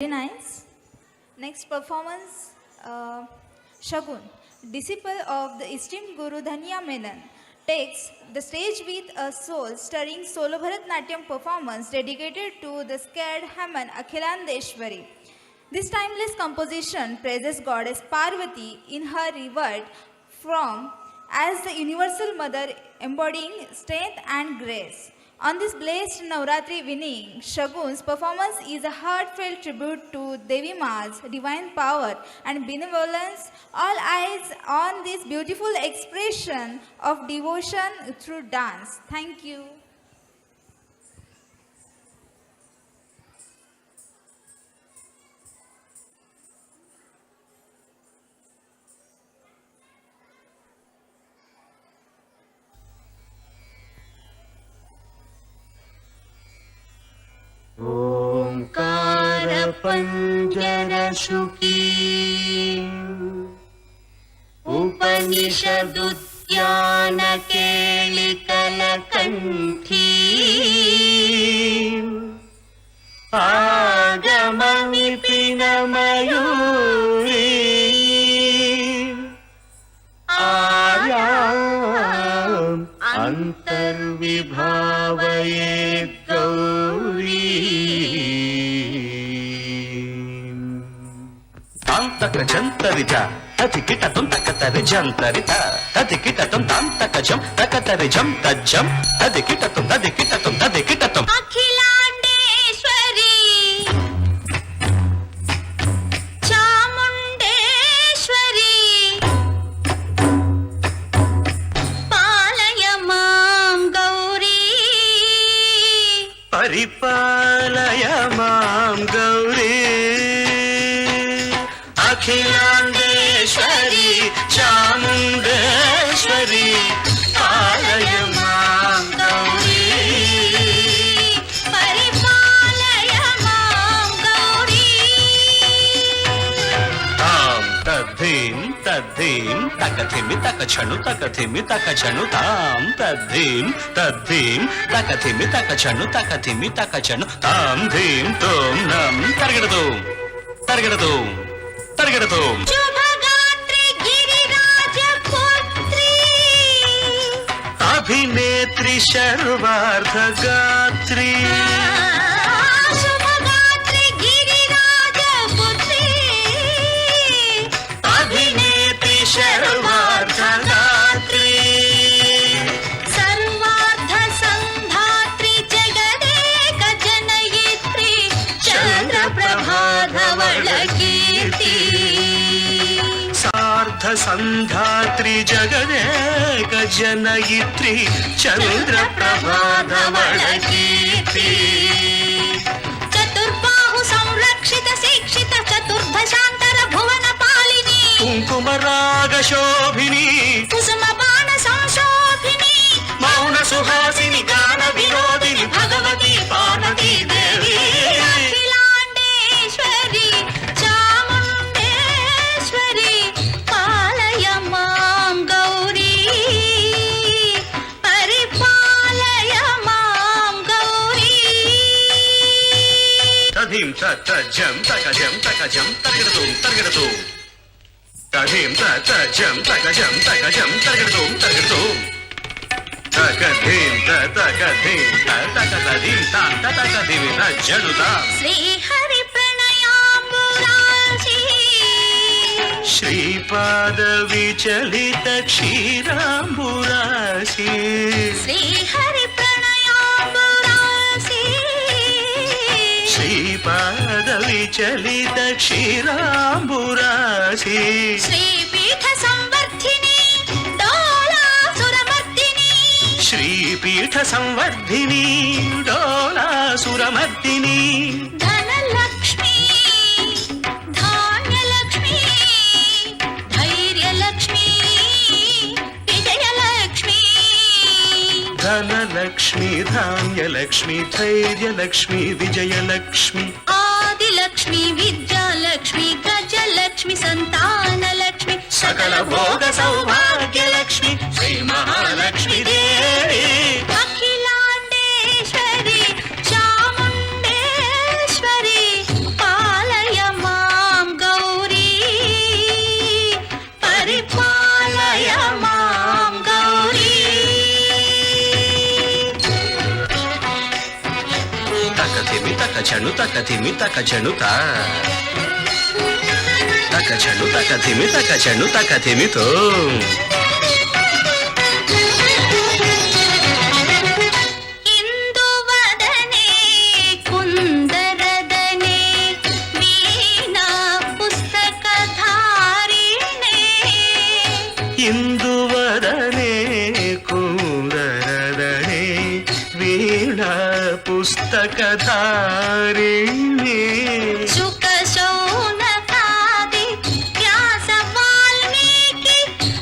Very nice. Next performance, Shagun, disciple of the esteemed Guru Dhanya Menon, takes the stage with a soul-stirring solo Bharatnatyam performance dedicated to the scared Haman Akhilandeshwari. This timeless composition praises goddess Parvati in her revered form as the universal mother embodying strength and grace. On this blessed Navratri evening, Shagun's performance is a heartfelt tribute to Devi Ma's divine power and benevolence. All eyes on this beautiful expression of devotion through dance. Thank you. ओंकारपञ्जरशुकी उपनिषदुद्यानकेलिकलकण्ठी आगमविपिनमयूरी आयाम् अन्तर्विभावयेत् Gauri तांतक जंतरित ततिकिटतं तकतरि जंतरित ततिकिटतं तांतकजं तकतरि जं तज्जं ततिकिटतं ततिकिटतं अखिलांडेश्वरी चामुंडेश्वरी पालय मां गौरी परिपालय मां गौरी अखिलांडेश्वरी चामुंडेश्वरी पालय मां गौरी परिपालय मां गौरी तां तद्धीं तकथिमि तकछनु तां तद्धीं तकथिमि तकछनु तां धीं तों नं तर्गडतु शुभगात्री गिरिराजपुत्री अभिनेत्री सर्वार्थगात्री शुभगात्री गिरिराजपुत्री अभिनेत्री सर्वार्थगात्री सर्वार्थ संधात्री जगदेक जनयित्री चंद्रप्रभाधवल कीर्ति सार्थ संधात्री जगदेक जनयित्री चंद्रप्रभाधवल कीर्ति चतुर्बाहु संरक्षित शिक्षित चतुर्भशांतर भुवन पालिनी कुंकुमराग शोभिनी कुसुम बाण संशोभिनी मौन सुहासिनी गान विनोदिनी भगवती पार्वती देवी अखिलांडेश्वरी चामुंडेश्वरी पालय मां गौरी परिपालय मां गौरी तधीं तजं तकजं तर्गडतु तधीं तजं तकजं तर्गडतु तकधीं तकधीं तां तकधीं तज्जनुता श्री हरि प्रणयाम्बुरासी श्रीपाद विचलित क्षीराम्बुरासी श्री हरि प्रणयाम्बुरासी श्रीपाद विचलित क्षीराम्बुरासी श्रीपीठ संवर्धिनी डोलासुरमर्दिनी श्रीपीठ संवर्धिनी डोलासुरमर्दिनी धनलक्ष्मी धान्यलक्ष्मी धैर्यलक्ष्मी विजयलक्ष्मी धनलक्ष्मी धान्यलक्ष्मी धैर्यलक्ष्मी विजयलक्ष्मी आदिलक्ष्मी विद्यालक्ष्मी गजलक्ष्मी संतानलक्ष्मी सकल भोग सौभाग्यलक्ष्मी श्री महालक्ष्मी देवी अखिलांडेश्वरी चामुंडेश्वरी पालय చణు తక ధిమి తక చణుత తక చణు తక ధిమి తక చణు తక ధిమితో ఇందువదనే కుందరదనే వీణా పుస్తకధారిణే ఇందువదనే కుందరదనే వీణా పుస్తకధారిణి శుక శౌనకాది వ్యాస వాల్మీకి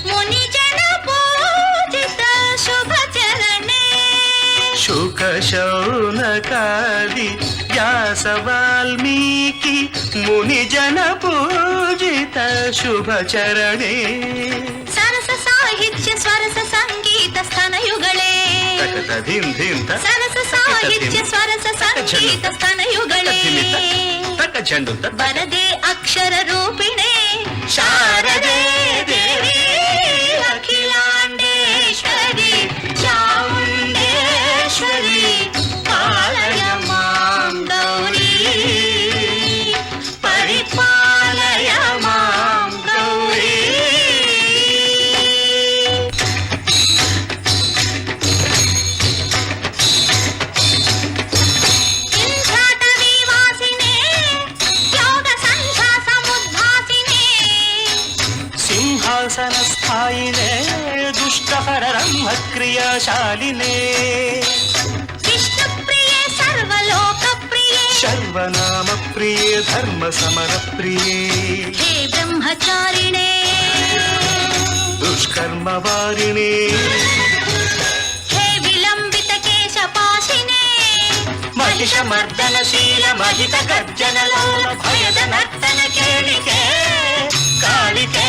మునిజన పూజిత శుభచరణే శుక శౌనకాది వ్యాస వాల్మీకి మునిజన పూజిత శుభచరణే సరస సాహిత్య స్వరస సంగీత స్థనయుಗಳೇ తక ధిం ధిం త సరస సాహిత్య స్వరస సంగీత స్థనయుಗಳೇ తక చండు త వరదే అక్షర రూపిణే శారదే దేవి అఖిలాండేశ్వరి చాముండేశ్వరి పాలయ మాం గౌరీ పరిపాలయ మాం గౌరీ ఇంద్రాటవీ వాసినే యోగ సంధ్యా సముద్భాసినే సింహాసన స్థాయినే దుష్టహర బ్రహ్మ క్రియాశాలినే విష్ణుప్రియే సర్వలోకప్రియే సర్వనామ ప్రియే ధర్మ సమర ప్రియే హే బ్రహ్మచారిణే దుష్కర్మ వారిణే హే విలంబిత కేశపాశినే మహిష మర్దనశీల మహిత గర్జనలోల భయద నర్తన కేళికే కాళికే